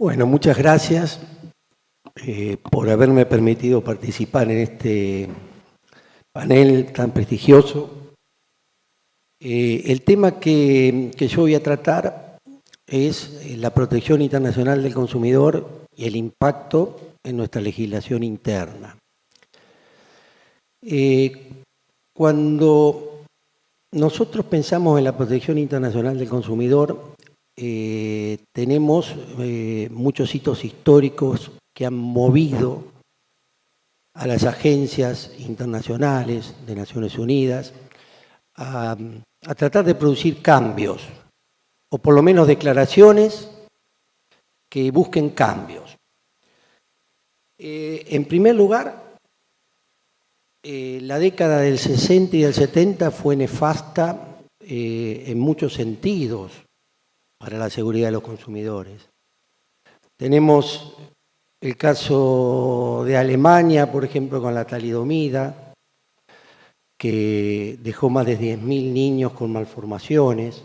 Bueno, muchas gracias por haberme permitido participar en este panel tan prestigioso. El tema que yo voy a tratar es la protección internacional del consumidor y el impacto en nuestra legislación interna. Cuando nosotros pensamos en la protección internacional del consumidor, tenemos muchos hitos históricos que han movido a las agencias internacionales de Naciones Unidas a tratar de producir cambios, o por lo menos declaraciones que busquen cambios. En primer lugar, la década del 60 y del 70 fue nefasta en muchos sentidos para la seguridad de los consumidores. Tenemos el caso de Alemania, por ejemplo, con la talidomida, que dejó más de 10.000 niños con malformaciones,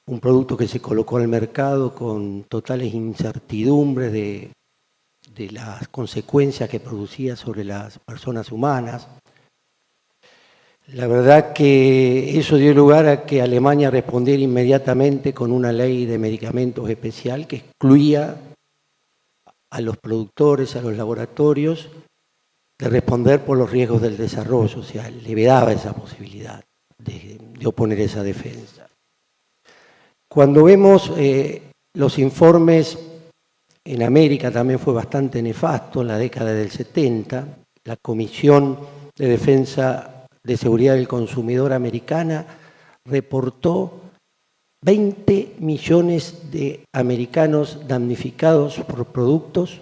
un producto que se colocó al mercado con totales incertidumbres de las consecuencias que producía sobre las personas humanas. La verdad que eso dio lugar a que Alemania respondiera inmediatamente con una ley de medicamentos especial que excluía a los productores, a los laboratorios, de responder por los riesgos del desarrollo, o sea, le vedaba esa posibilidad de oponer esa defensa. Cuando vemos los informes, en América también fue bastante nefasto en la década del 70, la Comisión de Defensa de Seguridad del Consumidor americana reportó 20 millones de americanos damnificados por productos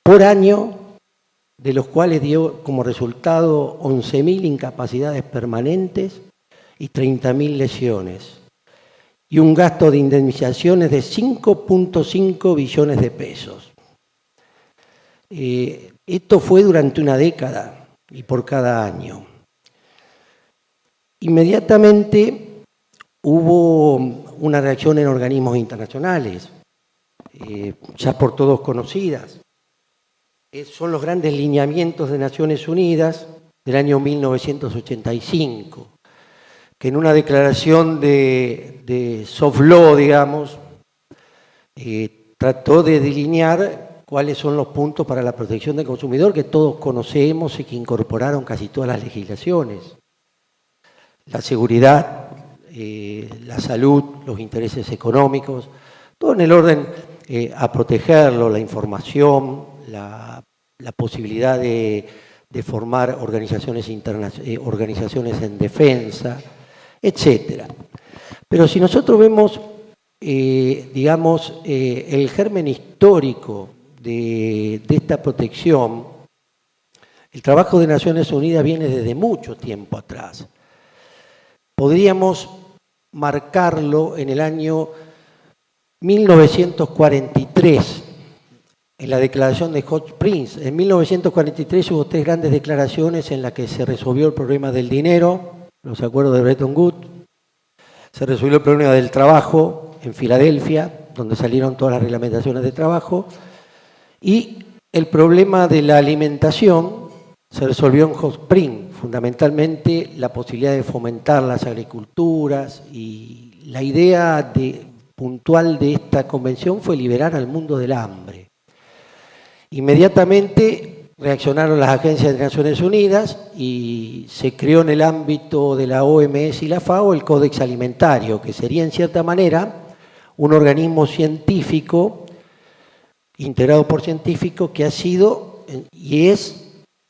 por año, de los cuales dio como resultado 11.000 incapacidades permanentes y 30.000 lesiones, y un gasto de indemnizaciones de 5.5 billones de pesos. Esto fue durante una década y por cada año. Inmediatamente hubo una reacción en organismos internacionales, ya por todos conocidas. Son los grandes lineamientos de Naciones Unidas del año 1985, que en una declaración de soft law, digamos, trató de delinear cuáles son los puntos para la protección del consumidor que todos conocemos y que incorporaron casi todas las legislaciones. La seguridad, la salud, los intereses económicos, todo en el orden a protegerlo, la información, la posibilidad de formar organizaciones en defensa, etc. Pero si nosotros vemos, digamos, el germen histórico de esta protección, el trabajo de Naciones Unidas viene desde mucho tiempo atrás. Podríamos marcarlo en el año 1943, en la declaración de Hot Springs. En 1943 hubo 3 grandes declaraciones en las que se resolvió el problema del dinero, los acuerdos de Bretton Woods, se resolvió el problema del trabajo en Filadelfia, donde salieron todas las reglamentaciones de trabajo, y el problema de la alimentación se resolvió en Hot Springs, fundamentalmente la posibilidad de fomentar las agriculturas, y la idea puntual de esta convención fue liberar al mundo del hambre. Inmediatamente reaccionaron las agencias de Naciones Unidas y se creó en el ámbito de la OMS y la FAO el Códex Alimentario, que sería en cierta manera un organismo científico, integrado por científicos, que ha sido y es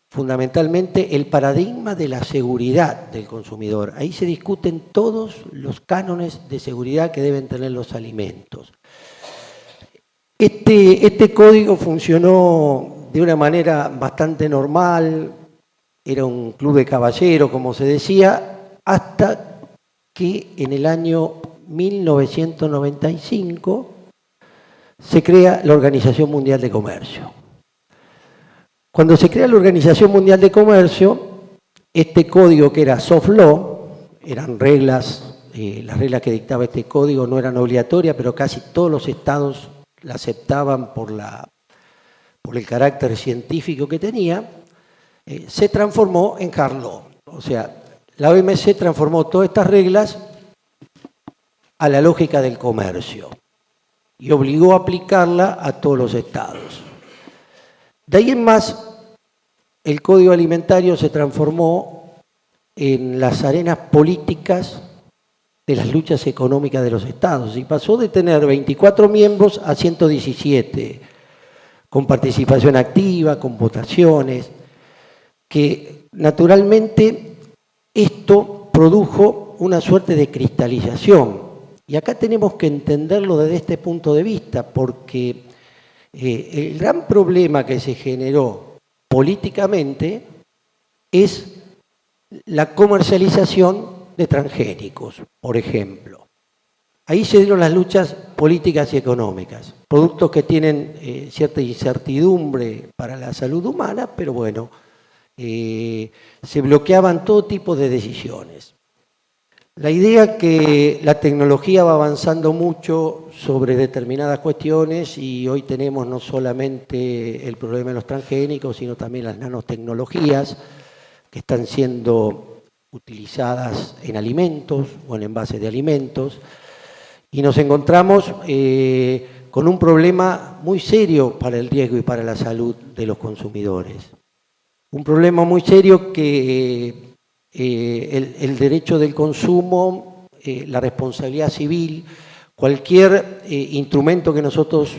fundamentalmente el paradigma de la seguridad del consumidor. Ahí se discuten todos los cánones de seguridad que deben tener los alimentos. Este código funcionó de una manera bastante normal, era un club de caballeros, como se decía, hasta que en el año 1995 se crea la Organización Mundial de Comercio. Cuando se crea la Organización Mundial de Comercio, este código, que era soft law, eran reglas, las reglas que dictaba este código no eran obligatorias, pero casi todos los estados la aceptaban por el carácter científico que tenía, se transformó en hard law. O sea, la OMC transformó todas estas reglas a la lógica del comercio y obligó a aplicarla a todos los estados. De ahí en más, el Código Alimentario se transformó en las arenas políticas de las luchas económicas de los estados y pasó de tener 24 miembros a 117, con participación activa, con votaciones, que naturalmente esto produjo una suerte de cristalización. Y acá tenemos que entenderlo desde este punto de vista, porque el gran problema que se generó políticamente es la comercialización de transgénicos, por ejemplo. Ahí se dieron las luchas políticas y económicas, productos que tienen cierta incertidumbre para la salud humana, pero bueno, se bloqueaban todo tipo de decisiones. La idea que la tecnología va avanzando mucho sobre determinadas cuestiones y hoy tenemos no solamente el problema de los transgénicos, sino también las nanotecnologías que están siendo utilizadas en alimentos o en envases de alimentos, y nos encontramos con un problema muy serio para el riesgo y para la salud de los consumidores. Un problema muy serio que el derecho del consumo, la responsabilidad civil, cualquier instrumento que nosotros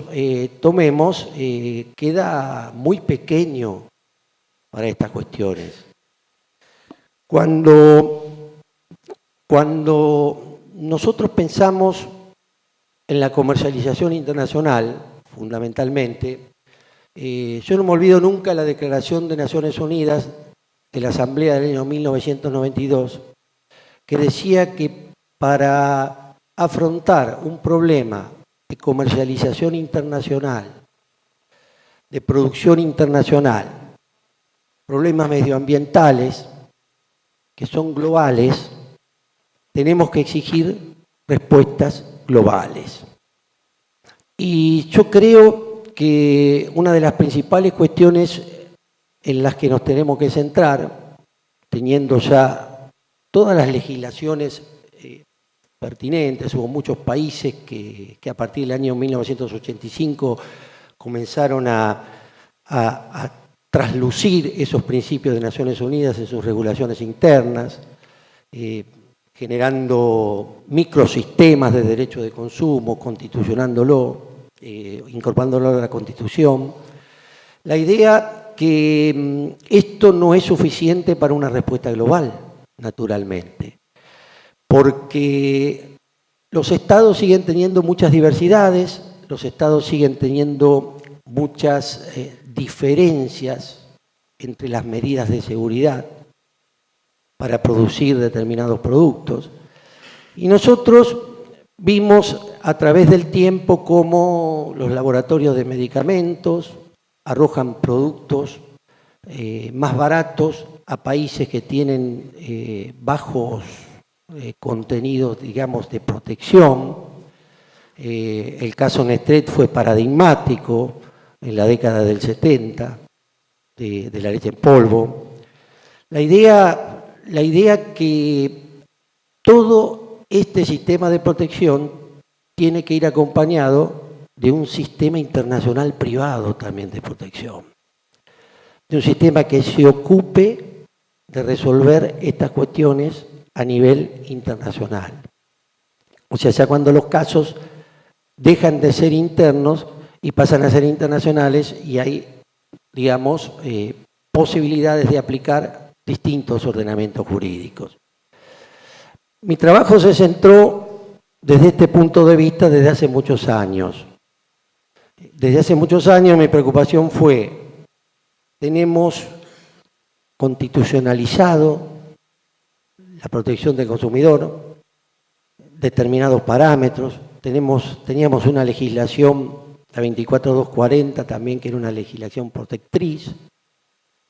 tomemos queda muy pequeño para estas cuestiones. Cuando nosotros pensamos en la comercialización internacional, fundamentalmente, yo no me olvido nunca la Declaración de Naciones Unidas de la Asamblea del año 1992, que decía que para afrontar un problema de comercialización internacional, de producción internacional, problemas medioambientales que son globales, tenemos que exigir respuestas globales. Y yo creo que una de las principales cuestiones en las que nos tenemos que centrar, teniendo ya todas las legislaciones pertinentes, hubo muchos países que a partir del año 1985 comenzaron a traslucir esos principios de Naciones Unidas en sus regulaciones internas, generando microsistemas de derecho de consumo, constitucionándolo, incorporándolo a la Constitución. La idea que esto no es suficiente para una respuesta global, naturalmente, porque los estados siguen teniendo muchas diversidades, los estados siguen teniendo muchas diferencias entre las medidas de seguridad para producir determinados productos. Y nosotros vimos a través del tiempo cómo los laboratorios de medicamentos arrojan productos más baratos a países que tienen bajos contenidos, digamos, de protección. El caso Nestlé fue paradigmático en la década del 70, de la leche en polvo. La idea que todo este sistema de protección tiene que ir acompañado de un sistema internacional privado también de protección, de un sistema que se ocupe de resolver estas cuestiones a nivel internacional. O sea, ya cuando los casos dejan de ser internos y pasan a ser internacionales y hay, digamos, posibilidades de aplicar distintos ordenamientos jurídicos. Mi trabajo se centró desde este punto de vista desde hace muchos años. Desde hace muchos años mi preocupación fue, tenemos constitucionalizado la protección del consumidor, determinados parámetros, teníamos una legislación, la 24240 también, que era una legislación protectriz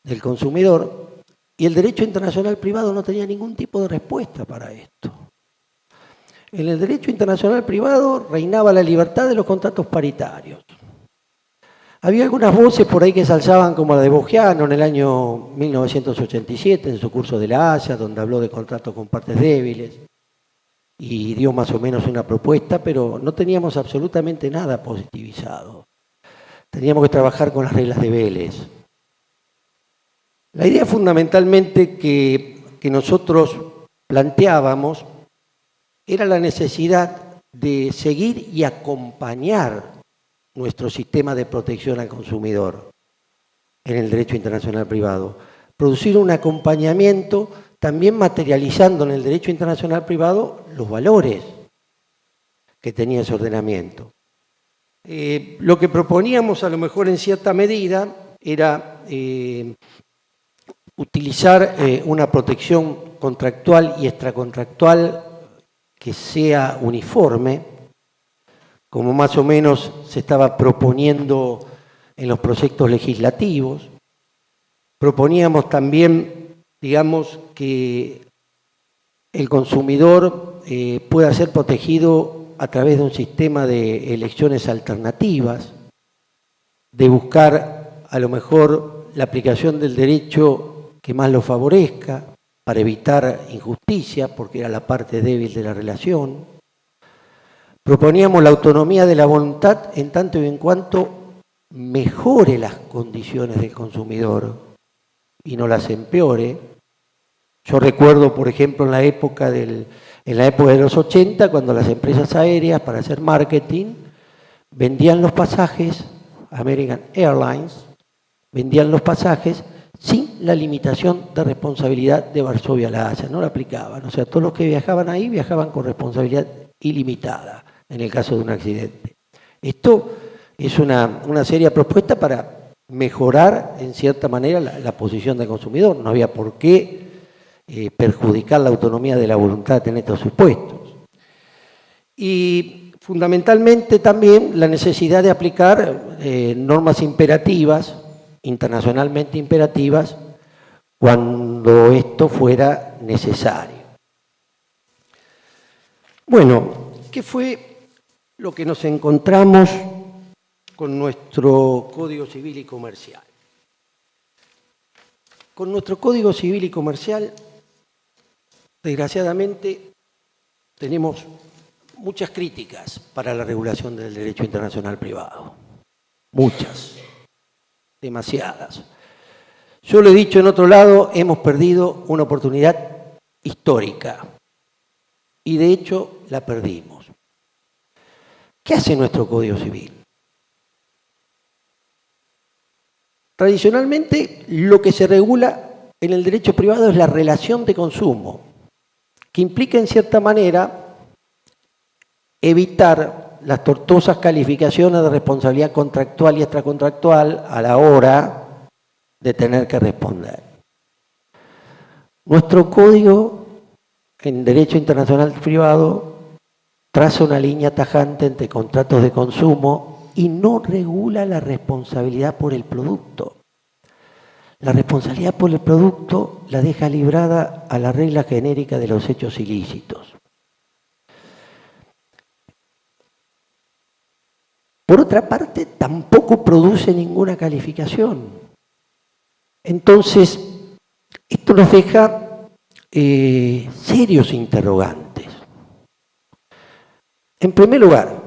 del consumidor, y el derecho internacional privado no tenía ningún tipo de respuesta para esto. En el derecho internacional privado reinaba la libertad de los contratos paritarios. Había algunas voces por ahí que se alzaban como la de Bogiano en el año 1987, en su curso de la Haya, donde habló de contratos con partes débiles y dio más o menos una propuesta, pero no teníamos absolutamente nada positivizado. Teníamos que trabajar con las reglas de Vélez. La idea fundamentalmente que nosotros planteábamos era la necesidad de seguir y acompañar nuestro sistema de protección al consumidor en el derecho internacional privado. Producir un acompañamiento también materializando en el derecho internacional privado los valores que tenía ese ordenamiento. Lo que proponíamos a lo mejor en cierta medida era utilizar una protección contractual y extracontractual que sea uniforme, como más o menos se estaba proponiendo en los proyectos legislativos. Proponíamos también, digamos, que el consumidor pueda ser protegido a través de un sistema de elecciones alternativas, de buscar a lo mejor la aplicación del derecho que más lo favorezca para evitar injusticia, porque era la parte débil de la relación. Proponíamos la autonomía de la voluntad en tanto y en cuanto mejore las condiciones del consumidor y no las empeore. Yo recuerdo, por ejemplo, en la época de los 80, cuando las empresas aéreas, para hacer marketing, vendían los pasajes, American Airlines, vendían los pasajes sin la limitación de responsabilidad de Varsovia a La Haya, no la aplicaban. O sea, todos los que viajaban ahí viajaban con responsabilidad ilimitada en el caso de un accidente. Esto es una seria propuesta para mejorar, en cierta manera, la posición del consumidor. No había por qué perjudicar la autonomía de la voluntad en estos supuestos. Y fundamentalmente también la necesidad de aplicar normas imperativas, internacionalmente imperativas, cuando esto fuera necesario. Bueno, ¿qué fue lo que nos encontramos con nuestro Código Civil y Comercial? Con nuestro Código Civil y Comercial, desgraciadamente, tenemos muchas críticas para la regulación del derecho internacional privado. Muchas. Demasiadas. Yo lo he dicho en otro lado, hemos perdido una oportunidad histórica y de hecho la perdimos. ¿Qué hace nuestro Código Civil? Tradicionalmente lo que se regula en el derecho privado es la relación de consumo, que implica en cierta manera evitar las tortuosas calificaciones de responsabilidad contractual y extracontractual a la hora de tener que responder. Nuestro código en derecho internacional privado traza una línea tajante entre contratos de consumo y no regula la responsabilidad por el producto. La responsabilidad por el producto la deja librada a la regla genérica de los hechos ilícitos. Por otra parte, tampoco produce ninguna calificación. Entonces, esto nos deja serios interrogantes. En primer lugar,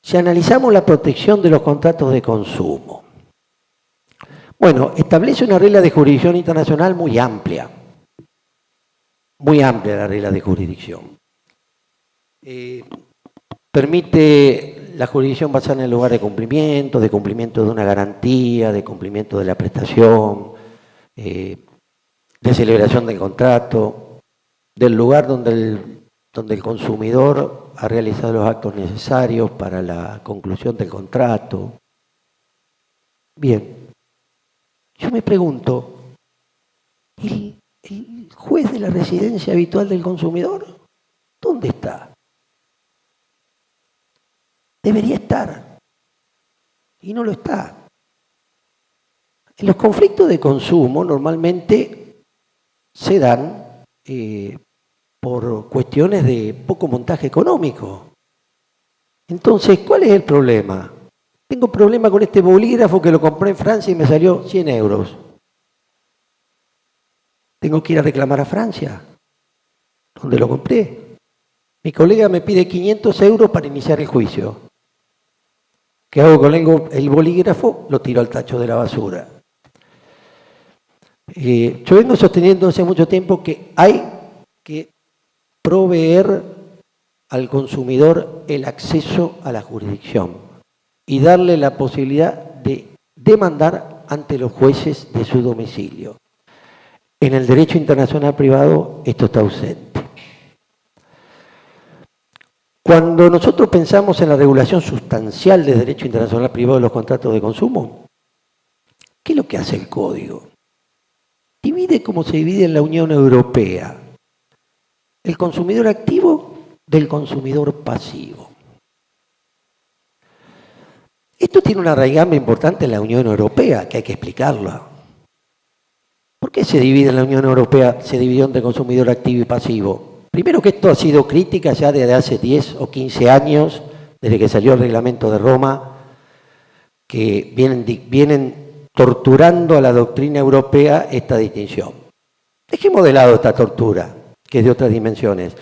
si analizamos la protección de los contratos de consumo, bueno, establece una regla de jurisdicción internacional muy amplia la regla de jurisdicción. Permite la jurisdicción basada en el lugar de cumplimiento de una garantía, de cumplimiento de la prestación, de celebración del contrato, del lugar donde el consumidor ha realizado los actos necesarios para la conclusión del contrato. Bien, yo me pregunto, ¿el juez de la residencia habitual del consumidor dónde está? Debería estar, y no lo está. En los conflictos de consumo normalmente se dan por cuestiones de poco montaje económico. Entonces, ¿cuál es el problema? Tengo problema con este bolígrafo que lo compré en Francia y me salió 100 euros. Tengo que ir a reclamar a Francia, donde lo compré. Mi colega me pide 500 euros para iniciar el juicio. ¿Qué hago con el bolígrafo? Lo tiro al tacho de la basura. Yo vengo sosteniendo hace mucho tiempo que hay que proveer al consumidor el acceso a la jurisdicción y darle la posibilidad de demandar ante los jueces de su domicilio. En el derecho internacional privado esto está ausente. Cuando nosotros pensamos en la regulación sustancial del derecho internacional privado de los contratos de consumo, ¿qué es lo que hace el Código? Divide como se divide en la Unión Europea el consumidor activo del consumidor pasivo. Esto tiene una raigambre importante en la Unión Europea, que hay que explicarla. ¿Por qué se divide en la Unión Europea, se dividió entre consumidor activo y pasivo? Primero que esto ha sido crítica ya desde hace 10 o 15 años, desde que salió el reglamento de Roma, que vienen torturando a la doctrina europea esta distinción. Dejemos de lado esta tortura, que es de otras dimensiones.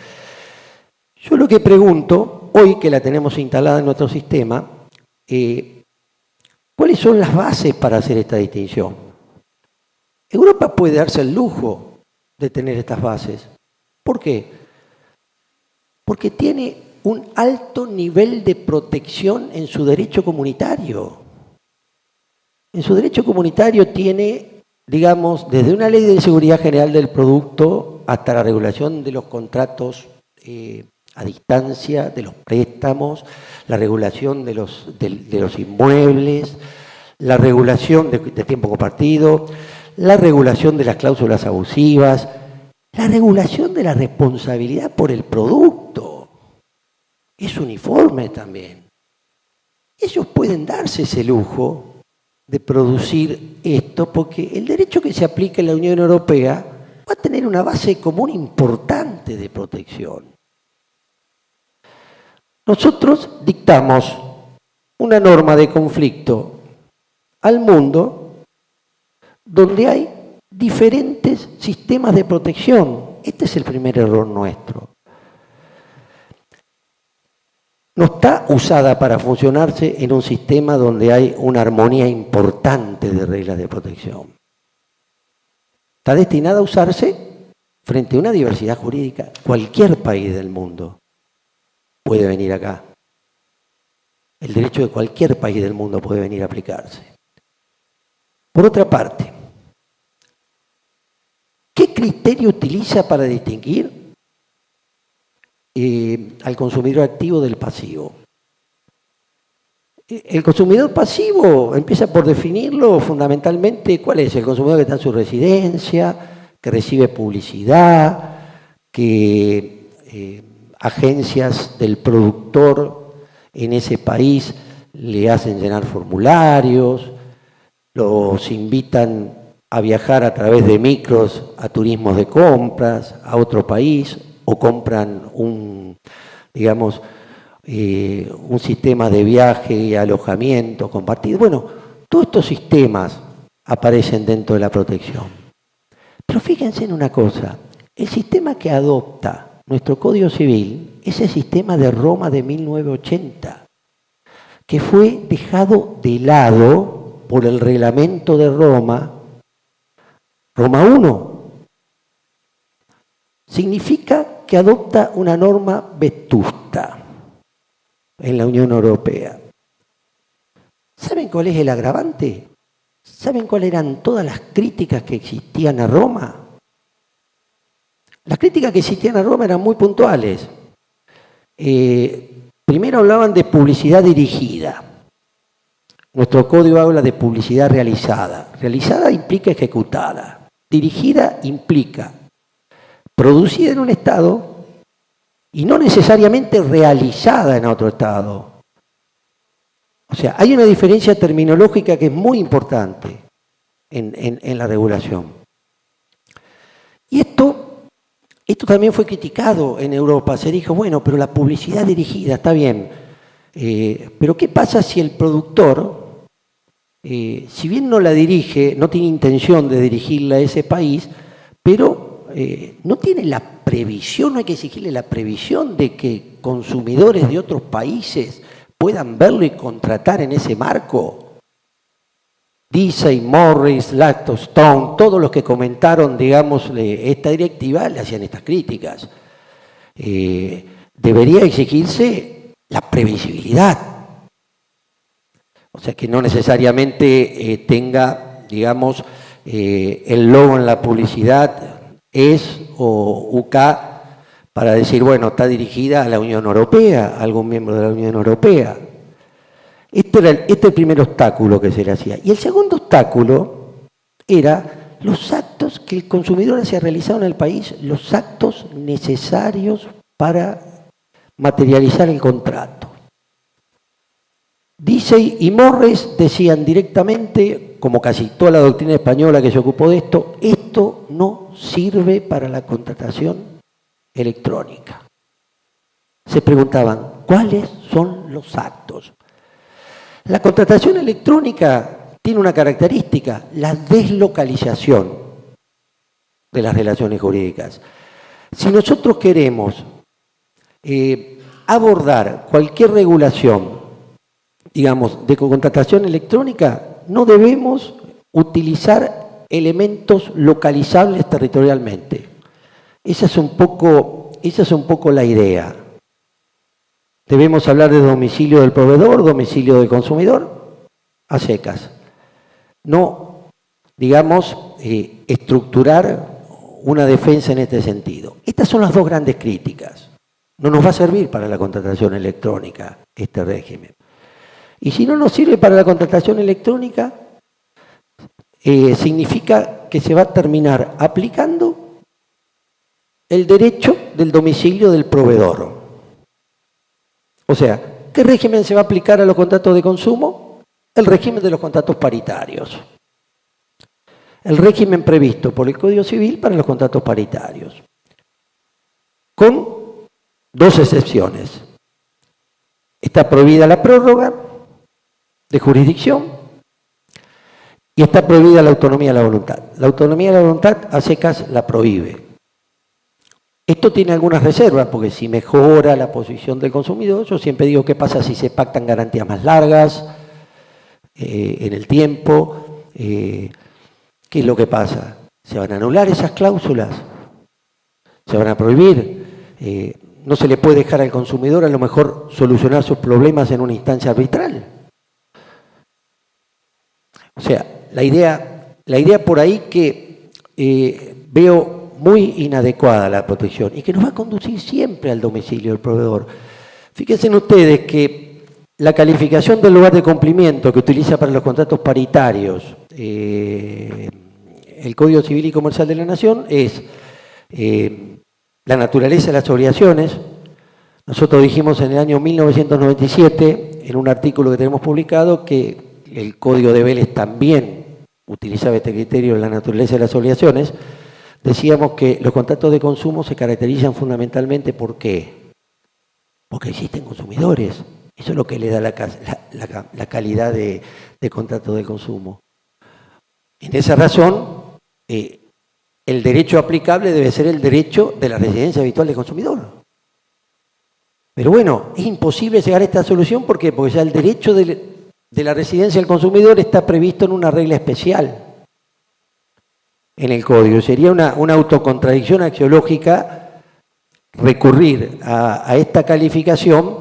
Yo lo que pregunto, hoy que la tenemos instalada en nuestro sistema, ¿cuáles son las bases para hacer esta distinción? Europa puede darse el lujo de tener estas bases. ¿Por qué? Porque tiene un alto nivel de protección en su derecho comunitario. En su derecho comunitario tiene, digamos, desde una ley de seguridad general del producto hasta la regulación de los contratos a distancia, de los préstamos, la regulación de los inmuebles, la regulación de tiempo compartido, la regulación de las cláusulas abusivas, la regulación de la responsabilidad por el producto. Es uniforme también. Ellos pueden darse ese lujo de producir esto porque el derecho que se aplica en la Unión Europea va a tener una base común importante de protección. Nosotros dictamos una norma de conflicto al mundo donde hay diferentes sistemas de protección. Este es el primer error nuestro. No está usada para funcionarse en un sistema donde hay una armonía importante de reglas de protección. Está destinada a usarse frente a una diversidad jurídica. Cualquier país del mundo puede venir acá. El derecho de cualquier país del mundo puede venir a aplicarse. Por otra parte, ¿qué criterio utiliza para distinguir al consumidor activo del pasivo? El consumidor pasivo empieza por definirlo fundamentalmente. ¿Cuál es? El consumidor que está en su residencia, que recibe publicidad, que agencias del productor en ese país le hacen llenar formularios, los invitan a viajar a través de micros a turismos de compras a otro país o compran un sistema de viaje y alojamiento compartido. Bueno, todos estos sistemas aparecen dentro de la protección. Pero fíjense en una cosa, el sistema que adopta nuestro Código Civil es el sistema de Roma de 1980, que fue dejado de lado por el reglamento de Roma, Roma I. Significa que adopta una norma vetusta en la Unión Europea. ¿Saben cuál es el agravante? ¿Saben cuáles eran todas las críticas que existían a Roma? Las críticas que existían a Roma eran muy puntuales. Primero hablaban de publicidad dirigida. Nuestro código habla de publicidad realizada. Realizada implica ejecutada. Dirigida implica producida en un estado y no necesariamente realizada en otro estado. O sea, hay una diferencia terminológica que es muy importante en la regulación. Y esto también fue criticado en Europa. Se dijo, bueno, pero la publicidad dirigida está bien. Pero ¿qué pasa si el productor, si bien no la dirige, no tiene intención de dirigirla a ese país, pero no tiene la previsión, no hay que exigirle la previsión de que consumidores de otros países puedan verlo y contratar en ese marco? Disney, Morris, Stone, todos los que comentaron, digamos, esta directiva, le hacían estas críticas. Debería exigirse la previsibilidad. O sea, que no necesariamente tenga, digamos, el logo en la publicidad es o UK para decir, bueno, está dirigida a la Unión Europea, a algún miembro de la Unión Europea. Este era el primer obstáculo que se le hacía. Y el segundo obstáculo era los actos que el consumidor hacía realizado en el país, los actos necesarios para materializar el contrato. Disney y Morris decían directamente, como casi toda la doctrina española que se ocupó de esto no sirve para la contratación electrónica. Se preguntaban, ¿cuáles son los actos? La contratación electrónica tiene una característica, la deslocalización de las relaciones jurídicas. Si nosotros queremos abordar cualquier regulación, digamos, de contratación electrónica, no debemos utilizar elementos localizables territorialmente. Esa es un poco la idea. Debemos hablar de domicilio del proveedor, domicilio del consumidor, a secas. No, digamos, estructurar una defensa en este sentido. Estas son las dos grandes críticas. No nos va a servir para la contratación electrónica este régimen. Y si no nos sirve para la contratación electrónica, significa que se va a terminar aplicando el derecho del domicilio del proveedor. O sea, ¿qué régimen se va a aplicar a los contratos de consumo? El régimen de los contratos paritarios. El régimen previsto por el Código Civil para los contratos paritarios. Con dos excepciones. Está prohibida la prórroga de jurisdicción y está prohibida la autonomía de la voluntad. La autonomía de la voluntad a secas la prohíbe. Esto tiene algunas reservas, porque si mejora la posición del consumidor, yo siempre digo, ¿qué pasa si se pactan garantías más largas en el tiempo? ¿Qué es lo que pasa? ¿Se van a anular esas cláusulas? ¿Se van a prohibir? ¿No se le puede dejar al consumidor a lo mejor solucionar sus problemas en una instancia arbitral? O sea, la idea por ahí que veo muy inadecuada la protección y que nos va a conducir siempre al domicilio del proveedor. Fíjense ustedes que la calificación del lugar de cumplimiento que utiliza para los contratos paritarios el Código Civil y Comercial de la Nación es la naturaleza de las obligaciones. Nosotros dijimos en el año 1997, en un artículo que tenemos publicado, que el Código de Vélez también utilizaba este criterio de la naturaleza de las obligaciones. Decíamos que los contratos de consumo se caracterizan fundamentalmente ¿por qué? Porque existen consumidores. Eso es lo que le da la calidad de contrato de consumo. En esa razón, el derecho aplicable debe ser el derecho de la residencia habitual del consumidor. Pero bueno, es imposible llegar a esta solución. ¿Por qué? Porque ya el derecho de la residencia del consumidor está previsto en una regla especial en el Código. Sería una autocontradicción axiológica recurrir a esta calificación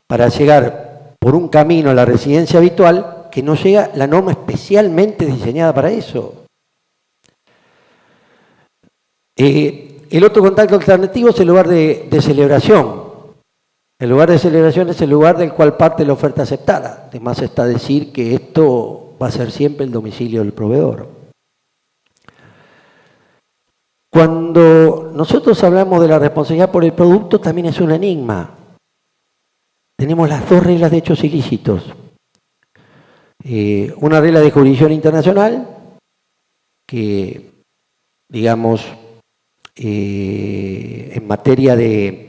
para llegar por un camino a la residencia habitual que no llega la norma especialmente diseñada para eso. El otro contacto alternativo es el lugar de celebración. El lugar de celebración es el lugar del cual parte la oferta aceptada. Además está decir que esto va a ser siempre el domicilio del proveedor. Cuando nosotros hablamos de la responsabilidad por el producto, también es un enigma. Tenemos las dos reglas de hechos ilícitos. Una regla de jurisdicción internacional, que, digamos, en materia de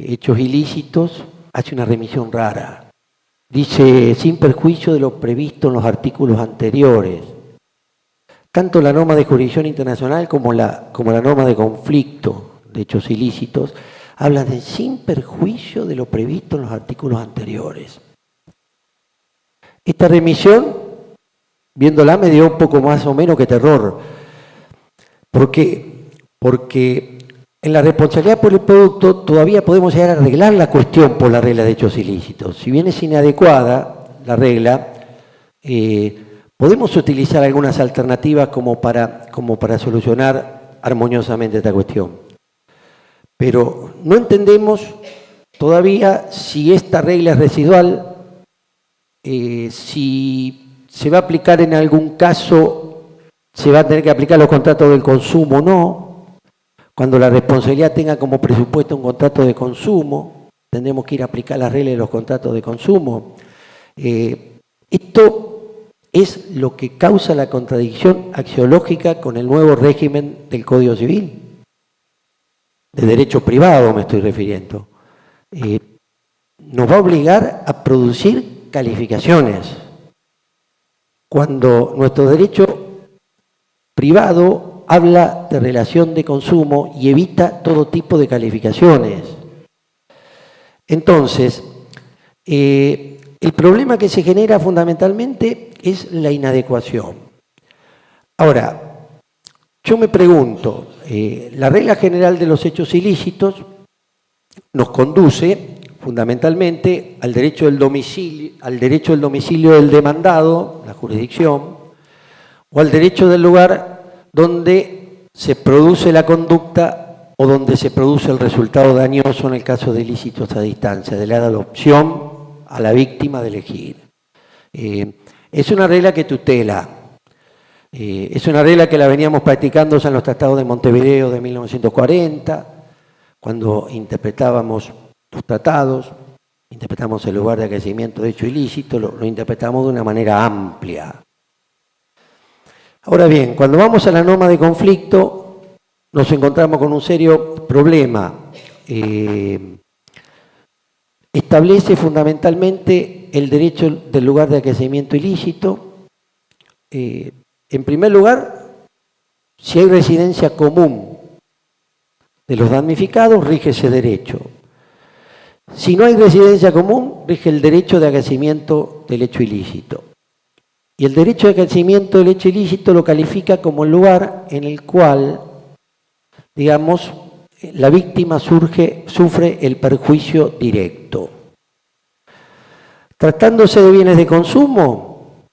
hechos ilícitos, hace una remisión rara. Dice, sin perjuicio de lo previsto en los artículos anteriores. Tanto la norma de jurisdicción internacional como la norma de conflicto de hechos ilícitos hablan de sin perjuicio de lo previsto en los artículos anteriores. Esta remisión, viéndola, me dio un poco más o menos que terror. ¿Por qué? Porque en la responsabilidad por el producto todavía podemos llegar a arreglar la cuestión por la regla de hechos ilícitos. Si bien es inadecuada la regla, podemos utilizar algunas alternativas como para solucionar armoniosamente esta cuestión. Pero no entendemos todavía si esta regla es residual, si se va a aplicar en algún caso, se va a tener que aplicar los contratos del consumo o no. Cuando la responsabilidad tenga como presupuesto un contrato de consumo, tendremos que ir a aplicar las reglas de los contratos de consumo. Esto es lo que causa la contradicción axiológica con el nuevo régimen del Código Civil. De derecho privado me estoy refiriendo. Nos va a obligar a producir calificaciones. Cuando nuestro derecho privado habla de relación de consumo y evita todo tipo de calificaciones. Entonces, el problema que se genera fundamentalmente es la inadecuación. Ahora, yo me pregunto, la regla general de los hechos ilícitos nos conduce fundamentalmente al derecho del domicilio del demandado, la jurisdicción, o al derecho del lugar donde se produce la conducta o donde se produce el resultado dañoso en el caso de ilícitos a distancia, de le da la opción a la víctima de elegir. Es una regla que tutela. Es una regla que la veníamos practicando en los tratados de Montevideo de 1940, cuando interpretábamos los tratados, interpretamos el lugar de aquecimiento de hecho ilícito, lo interpretamos de una manera amplia. Ahora bien, cuando vamos a la norma de conflicto, nos encontramos con un serio problema. Establece fundamentalmente el derecho del lugar de aquecimiento ilícito. En primer lugar, si hay residencia común de los damnificados, rige ese derecho. Si no hay residencia común, rige el derecho de aquecimiento del hecho ilícito. Y el derecho de aquecimiento del hecho ilícito lo califica como el lugar en el cual, digamos, la víctima sufre el perjuicio directo. Tratándose de bienes de consumo,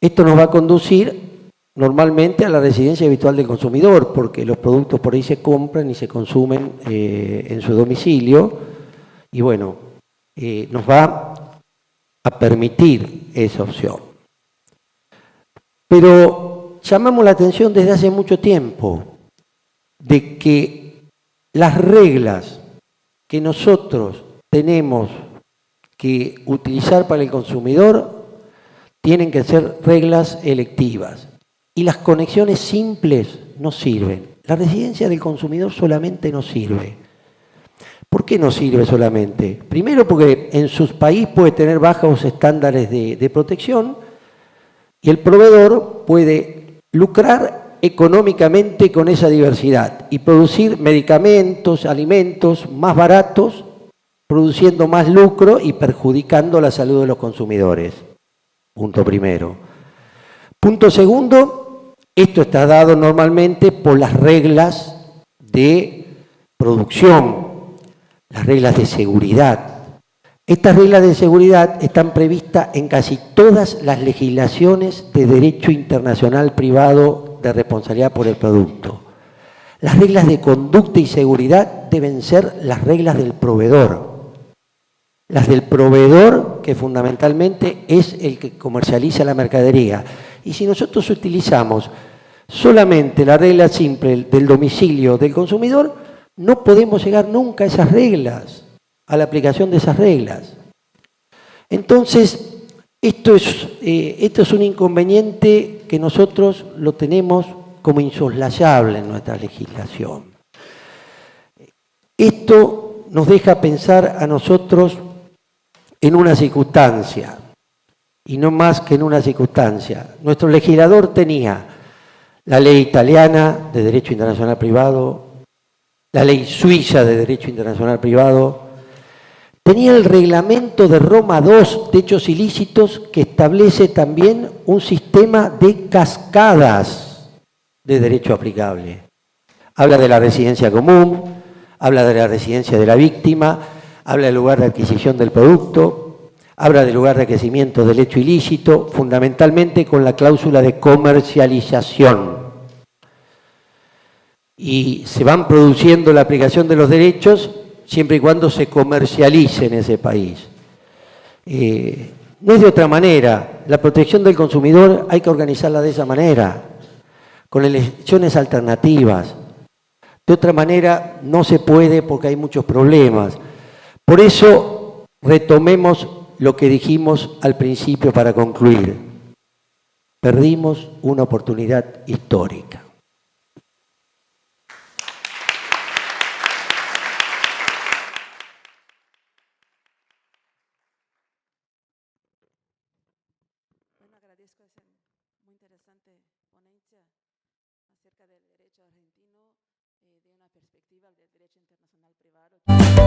esto nos va a conducir normalmente a la residencia habitual del consumidor, porque los productos por ahí se compran y se consumen en su domicilio, y bueno, nos va a permitir esa opción. Pero llamamos la atención desde hace mucho tiempo de que las reglas que nosotros tenemos que utilizar para el consumidor tienen que ser reglas electivas. Y las conexiones simples no sirven. La residencia del consumidor solamente no sirve. ¿Por qué no sirve solamente? Primero porque en su país puede tener bajos estándares de protección y el proveedor puede lucrar económicamente con esa diversidad y producir medicamentos, alimentos más baratos, produciendo más lucro y perjudicando la salud de los consumidores. Punto primero. Punto segundo, esto está dado normalmente por las reglas de producción, las reglas de seguridad. Estas reglas de seguridad están previstas en casi todas las legislaciones de derecho internacional privado de responsabilidad por el producto. Las reglas de conducta y seguridad deben ser las reglas del proveedor. Las del proveedor, que fundamentalmente es el que comercializa la mercadería. Y si nosotros utilizamos solamente la regla simple del domicilio del consumidor, no podemos llegar nunca a esas reglas, a la aplicación de esas reglas. Entonces, esto es un inconveniente que nosotros lo tenemos como insoslayable en nuestra legislación. Esto nos deja pensar a nosotros en una circunstancia, y no más que en una circunstancia. Nuestro legislador tenía la ley italiana de derecho internacional privado, la ley suiza de derecho internacional privado, tenía el reglamento de Roma II de hechos ilícitos que establece también un sistema de cascadas de derecho aplicable. Habla de la residencia común, habla de la residencia de la víctima, habla del lugar de adquisición del producto, habla del lugar de aquecimiento del hecho ilícito, fundamentalmente con la cláusula de comercialización. Y se van produciendo la aplicación de los derechos siempre y cuando se comercialice en ese país. No es de otra manera. La protección del consumidor hay que organizarla de esa manera, con elecciones alternativas. De otra manera no se puede porque hay muchos problemas. Por eso retomemos lo que dijimos al principio para concluir. Perdimos una oportunidad histórica. Bueno, agradezco esa muy interesante ponencia acerca del derecho argentino de una perspectiva del derecho internacional privado.